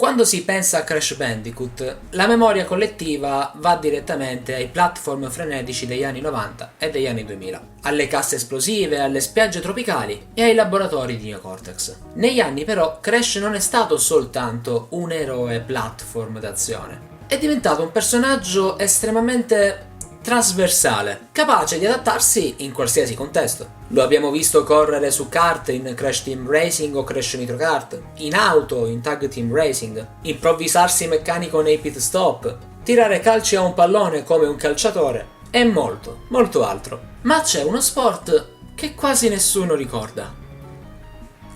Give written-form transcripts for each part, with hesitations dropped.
Quando si pensa a Crash Bandicoot, la memoria collettiva va direttamente ai platform frenetici degli anni 90 e degli anni 2000, alle casse esplosive, alle spiagge tropicali e ai laboratori di Neocortex. Negli anni però Crash non è stato soltanto un eroe platform d'azione, è diventato un personaggio estremamente trasversale, capace di adattarsi in qualsiasi contesto. Lo abbiamo visto correre su kart in Crash Team Racing o Crash Nitro Kart, in auto in Tag Team Racing, improvvisarsi meccanico nei pit stop, tirare calci a un pallone come un calciatore e molto altro. Ma c'è uno sport che quasi nessuno ricorda: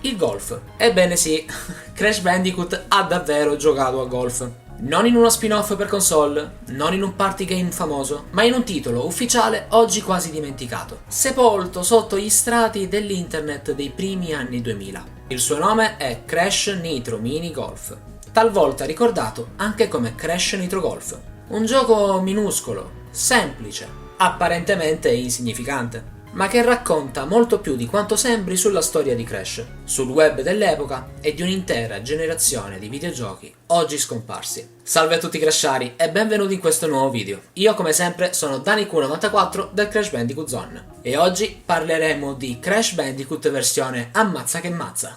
il golf. Ebbene sì, Crash Bandicoot ha davvero giocato a golf. Non in uno spin-off per console, non in un party game famoso, ma in un titolo ufficiale oggi quasi dimenticato, sepolto sotto gli strati dell'internet dei primi anni 2000. Il suo nome è Crash Nitro Mini Golf, talvolta ricordato anche come Crash Nitro Golf. Un gioco minuscolo, semplice, apparentemente insignificante, ma che racconta molto più di quanto sembri sulla storia di Crash, sul web dell'epoca e di un'intera generazione di videogiochi oggi scomparsi. Salve a tutti crashari e benvenuti in questo nuovo video. Io come sempre sono DaniQ94 del Crash Bandicoot Zone e oggi parleremo di Crash Bandicoot versione ammazza che mazza.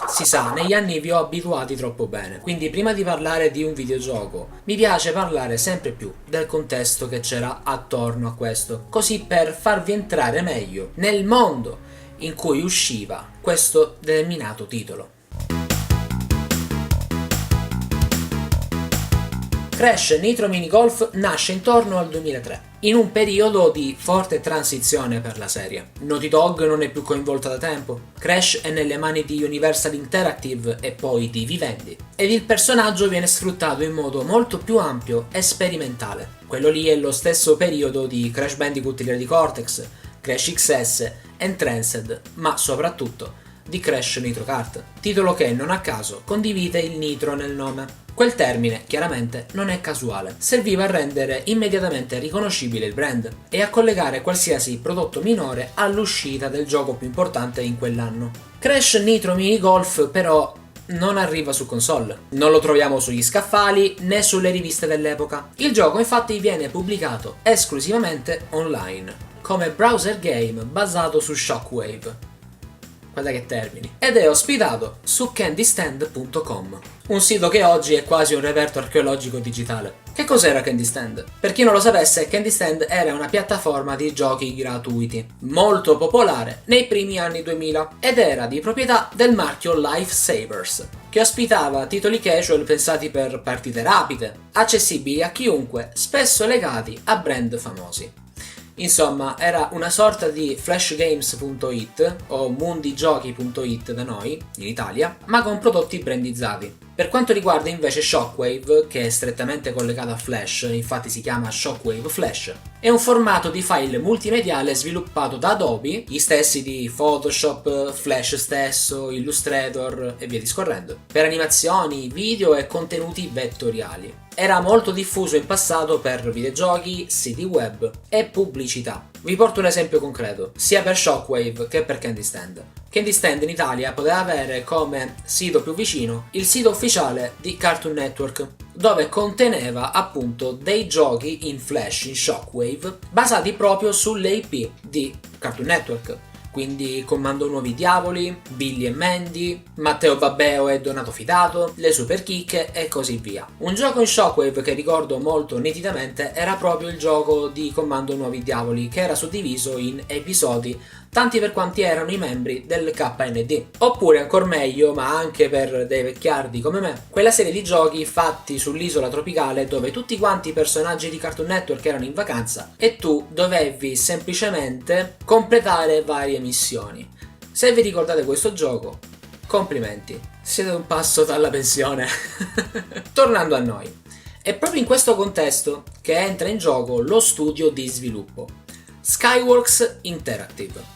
Si sa, negli anni vi ho abituati troppo bene, quindi prima di parlare di un videogioco mi piace parlare sempre più del contesto che c'era attorno a questo, così per farvi entrare meglio nel mondo in cui usciva questo determinato titolo. Crash Nitro Mini Golf nasce intorno al 2003, in un periodo di forte transizione per la serie. Naughty Dog non è più coinvolta da tempo, Crash è nelle mani di Universal Interactive e poi di Vivendi, ed il personaggio viene sfruttato in modo molto più ampio e sperimentale. Quello lì è lo stesso periodo di Crash Bandicoot Ready Cortex, Crash XS, Entranced, ma soprattutto di Crash Nitro Kart, titolo che non a caso condivide il nitro nel nome. Quel termine, chiaramente, non è casuale, serviva a rendere immediatamente riconoscibile il brand e a collegare qualsiasi prodotto minore all'uscita del gioco più importante in quell'anno. Crash Nitro Mini Golf però non arriva su console, non lo troviamo sugli scaffali né sulle riviste dell'epoca. Il gioco infatti viene pubblicato esclusivamente online, come browser game basato su Shockwave. Guarda che termini. Ed è ospitato su candystand.com, un sito che oggi è quasi un reperto archeologico digitale. Che cos'era Candy Stand? Per chi non lo sapesse, Candy Stand era una piattaforma di giochi gratuiti, molto popolare nei primi anni 2000, ed era di proprietà del marchio Lifesavers, che ospitava titoli casual pensati per partite rapide, accessibili a chiunque, spesso legati a brand famosi. Insomma, era una sorta di flashgames.it o mundigiochi.it da noi, in Italia, ma con prodotti brandizzati. Per quanto riguarda invece Shockwave, che è strettamente collegato a Flash, infatti si chiama Shockwave Flash, è un formato di file multimediale sviluppato da Adobe, gli stessi di Photoshop, Flash stesso, Illustrator e via discorrendo, per animazioni, video e contenuti vettoriali. Era molto diffuso in passato per videogiochi, siti web e pubblicità. Vi porto un esempio concreto, sia per Shockwave che per Candy Stand. Candy Stand in Italia poteva avere come sito più vicino il sito ufficiale di Cartoon Network, dove conteneva appunto dei giochi in Flash, in Shockwave, basati proprio sulle IP di Cartoon Network. Quindi Comando Nuovi Diavoli, Billy e Mandy, Matteo Babbeo e Donato Fidato, Le Super Chicche e così via. Un gioco in Shockwave che ricordo molto nitidamente era proprio il gioco di Comando Nuovi Diavoli, che era suddiviso in episodi tanti per quanti erano i membri del KND. Oppure ancora meglio, ma anche per dei vecchiardi come me, quella serie di giochi fatti sull'isola tropicale dove tutti quanti i personaggi di Cartoon Network erano in vacanza e tu dovevi semplicemente completare varie missioni. Se vi ricordate questo gioco, complimenti, siete un passo dalla pensione. Tornando a noi, è proprio in questo contesto che entra in gioco lo studio di sviluppo, Skyworks Interactive.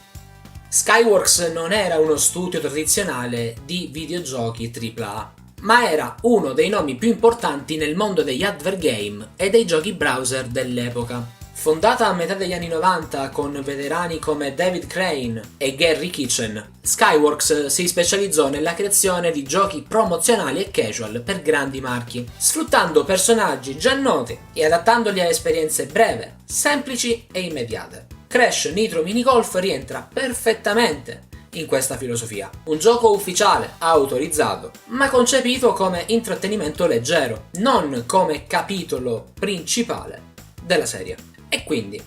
Skyworks non era uno studio tradizionale di videogiochi AAA, ma era uno dei nomi più importanti nel mondo degli advert game e dei giochi browser dell'epoca. Fondata a metà degli anni 90 con veterani come David Crane e Gary Kitchen, Skyworks si specializzò nella creazione di giochi promozionali e casual per grandi marchi, sfruttando personaggi già noti e adattandoli a esperienze breve, semplici e immediate. Crash Nitro Mini Golf rientra perfettamente in questa filosofia. Un gioco ufficiale, autorizzato, ma concepito come intrattenimento leggero, non come capitolo principale della serie. E quindi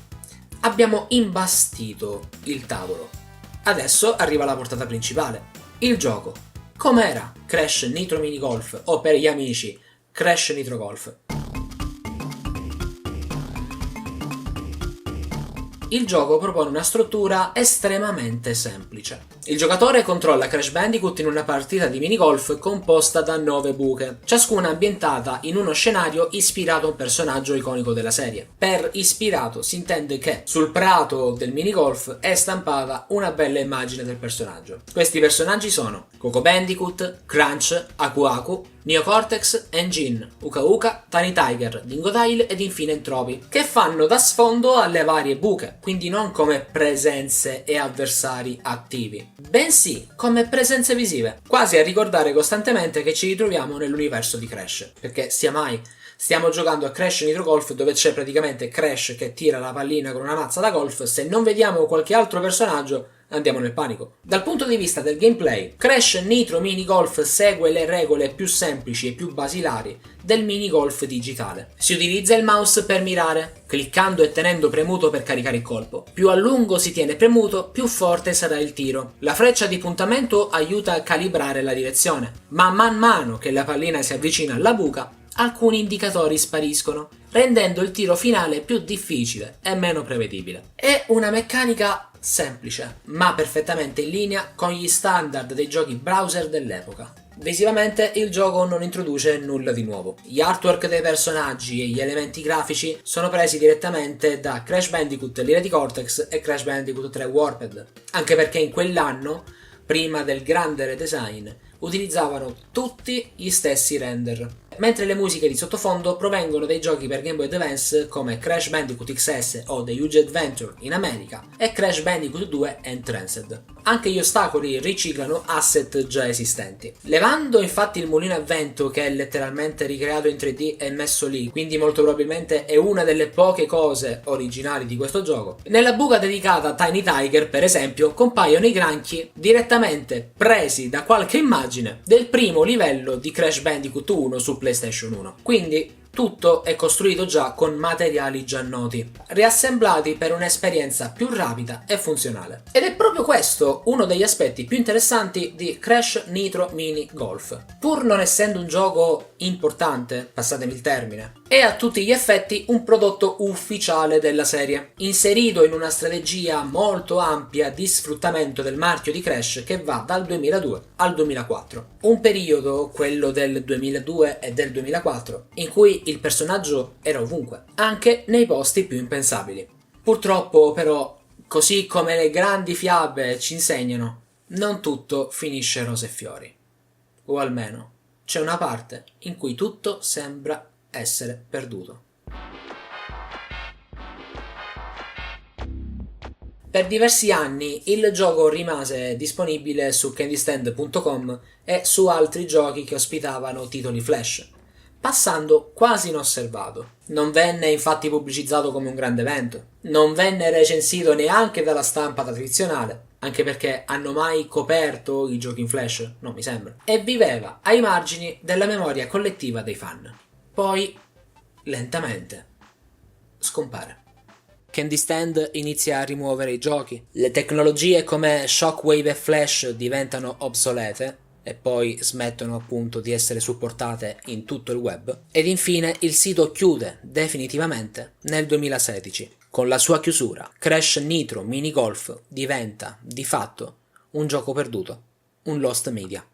abbiamo imbastito il tavolo. Adesso arriva la portata principale. Il gioco. Com'era Crash Nitro Mini Golf o per gli amici Crash Nitro Golf? Il gioco propone una struttura estremamente semplice. Il giocatore controlla Crash Bandicoot in una partita di minigolf composta da 9 buche, ciascuna ambientata in uno scenario ispirato a un personaggio iconico della serie. Per ispirato si intende che sul prato del minigolf è stampata una bella immagine del personaggio. Questi personaggi sono Coco Bandicoot, Crunch, Aku Aku, Neo Cortex, Engine, Uka Uka, Tiny Tiger, Dingodile ed infine Entropy, che fanno da sfondo alle varie buche, quindi non come presenze e avversari attivi, bensì come presenze visive, quasi a ricordare costantemente che ci ritroviamo nell'universo di Crash, perché sia mai stiamo giocando a Crash Nitro Golf dove c'è praticamente Crash che tira la pallina con una mazza da golf, se non vediamo qualche altro personaggio andiamo nel panico. Dal punto di vista del gameplay, Crash Nitro Mini Golf segue le regole più semplici e più basilari del minigolf digitale. Si utilizza il mouse per mirare, cliccando e tenendo premuto per caricare il colpo. Più a lungo si tiene premuto, più forte sarà il tiro. La freccia di puntamento aiuta a calibrare la direzione, ma man mano che la pallina si avvicina alla buca, alcuni indicatori spariscono, rendendo il tiro finale più difficile e meno prevedibile. È una meccanica semplice, ma perfettamente in linea con gli standard dei giochi browser dell'epoca. Visivamente il gioco non introduce nulla di nuovo. Gli artwork dei personaggi e gli elementi grafici sono presi direttamente da Crash Bandicoot L'Ira di Cortex e Crash Bandicoot 3 Warped, anche perché in quell'anno, prima del grande redesign, utilizzavano tutti gli stessi render, mentre le musiche di sottofondo provengono dai giochi per Game Boy Advance come Crash Bandicoot XS o The Huge Adventure in America e Crash Bandicoot 2 Entranced. Anche gli ostacoli riciclano asset già esistenti. Levando infatti il mulino a vento, che è letteralmente ricreato in 3D e messo lì, quindi molto probabilmente è una delle poche cose originali di questo gioco, nella buca dedicata a Tiny Tiger, per esempio, compaiono i granchi direttamente presi da qualche immagine del primo livello di Crash Bandicoot 1 su PlayStation 1. Quindi tutto è costruito già con materiali già noti, riassemblati per un'esperienza più rapida e funzionale. Ed è proprio questo uno degli aspetti più interessanti di Crash Nitro Mini Golf. Pur non essendo un gioco importante, passatemi il termine, è a tutti gli effetti un prodotto ufficiale della serie, inserito in una strategia molto ampia di sfruttamento del marchio di Crash che va dal 2002 al 2004. Un periodo, quello del 2002 e del 2004, in cui il personaggio era ovunque, anche nei posti più impensabili. Purtroppo, però, così come le grandi fiabe ci insegnano, non tutto finisce rose e fiori. O almeno, c'è una parte in cui tutto sembra essere perduto. Per diversi anni il gioco rimase disponibile su candystand.com e su altri giochi che ospitavano titoli flash, passando quasi inosservato. Non venne infatti pubblicizzato come un grande evento, non venne recensito neanche dalla stampa tradizionale, anche perché hanno mai coperto i giochi in flash? Non mi sembra. E viveva ai margini della memoria collettiva dei fan. Poi, lentamente, scompare. Candy Stand inizia a rimuovere i giochi, le tecnologie come Shockwave e Flash diventano obsolete e poi smettono appunto di essere supportate in tutto il web, ed infine il sito chiude definitivamente nel 2016. Con la sua chiusura, Crash Nitro Mini Golf diventa di fatto un gioco perduto, un lost media.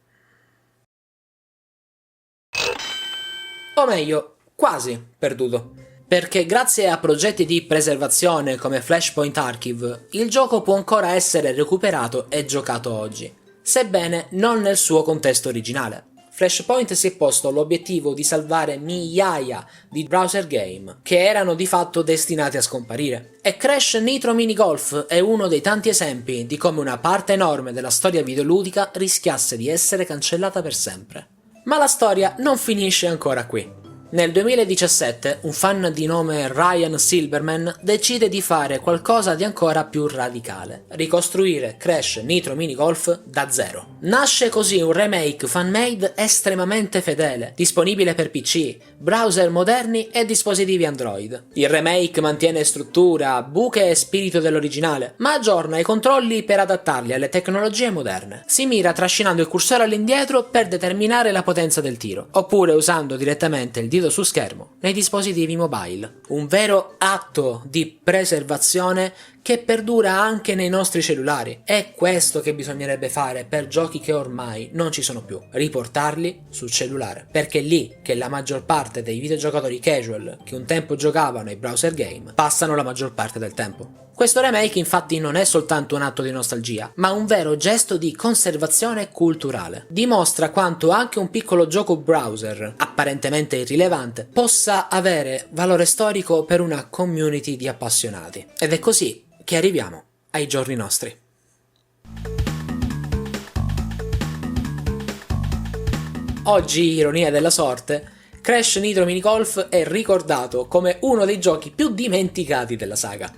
O meglio, quasi perduto. Perché grazie a progetti di preservazione come Flashpoint Archive, il gioco può ancora essere recuperato e giocato oggi, sebbene non nel suo contesto originale. Flashpoint si è posto l'obiettivo di salvare migliaia di browser game che erano di fatto destinati a scomparire. E Crash Nitro Mini Golf è uno dei tanti esempi di come una parte enorme della storia videoludica rischiasse di essere cancellata per sempre. Ma la storia non finisce ancora qui. Nel 2017 un fan di nome Ryan Silverman decide di fare qualcosa di ancora più radicale: ricostruire Crash Nitro Mini Golf da zero. Nasce così un remake fan-made estremamente fedele, disponibile per PC, browser moderni e dispositivi Android. Il remake mantiene struttura, buche e spirito dell'originale, ma aggiorna i controlli per adattarli alle tecnologie moderne. Si mira trascinando il cursore all'indietro per determinare la potenza del tiro, oppure usando direttamente il dito su schermo nei dispositivi mobile. Un vero atto di preservazione che perdura anche nei nostri cellulari. È questo che bisognerebbe fare per giochi che ormai non ci sono più: riportarli sul cellulare, perché è lì che la maggior parte dei videogiocatori casual che un tempo giocavano ai browser game passano la maggior parte del tempo. Questo remake infatti non è soltanto un atto di nostalgia, ma un vero gesto di conservazione culturale. Dimostra quanto anche un piccolo gioco browser, apparentemente irrilevante, possa avere valore storico per una community di appassionati. Ed è così che arriviamo ai giorni nostri. Oggi, ironia della sorte, Crash Nitro Mini Golf è ricordato come uno dei giochi più dimenticati della saga.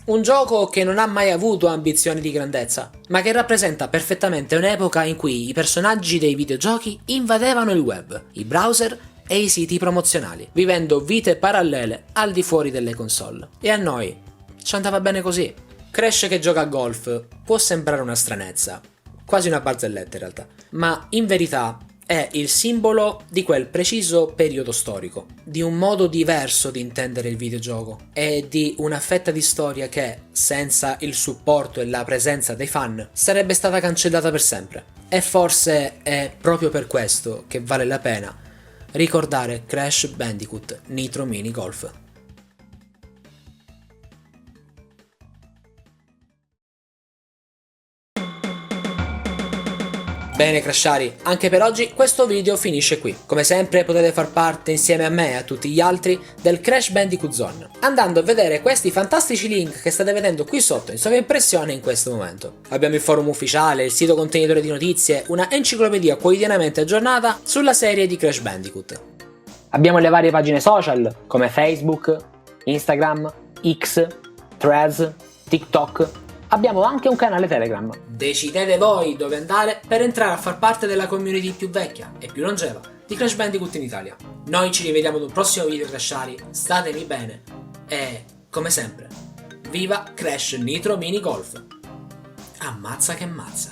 Un gioco che non ha mai avuto ambizioni di grandezza, ma che rappresenta perfettamente un'epoca in cui i personaggi dei videogiochi invadevano il web, i browser e i siti promozionali, vivendo vite parallele al di fuori delle console. E a noi ci andava bene così. Crash che gioca a golf può sembrare una stranezza, quasi una barzelletta in realtà, ma in verità è il simbolo di quel preciso periodo storico, di un modo diverso di intendere il videogioco e di una fetta di storia che, senza il supporto e la presenza dei fan, sarebbe stata cancellata per sempre. E forse è proprio per questo che vale la pena ricordare Crash Bandicoot Nitro Mini Golf. Bene Crashari, anche per oggi questo video finisce qui. Come sempre potete far parte insieme a me e a tutti gli altri del Crash Bandicoot Zone, andando a vedere questi fantastici link che state vedendo qui sotto in sovraimpressione in questo momento. Abbiamo il forum ufficiale, il sito contenitore di notizie, una enciclopedia quotidianamente aggiornata sulla serie di Crash Bandicoot. Abbiamo le varie pagine social come Facebook, Instagram, X, Threads, TikTok. Abbiamo anche un canale Telegram. Decidete voi dove andare per entrare a far parte della community più vecchia e più longeva di Crash Bandicoot in Italia. Noi ci rivediamo ad un prossimo video Crashari, statevi bene e, come sempre, viva Crash Nitro Mini Golf! Ammazza che mazza!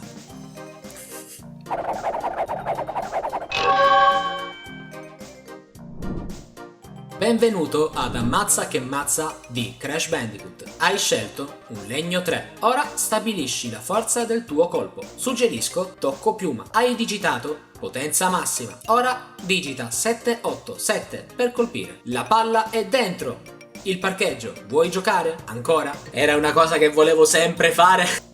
Benvenuto ad Ammazza che mazza di Crash Bandicoot. Hai scelto un legno 3. Ora stabilisci la forza del tuo colpo. Suggerisco tocco piuma. Hai digitato potenza massima. Ora digita 787 per colpire. La palla è dentro il parcheggio. Vuoi giocare? Ancora? Era una cosa che volevo sempre fare.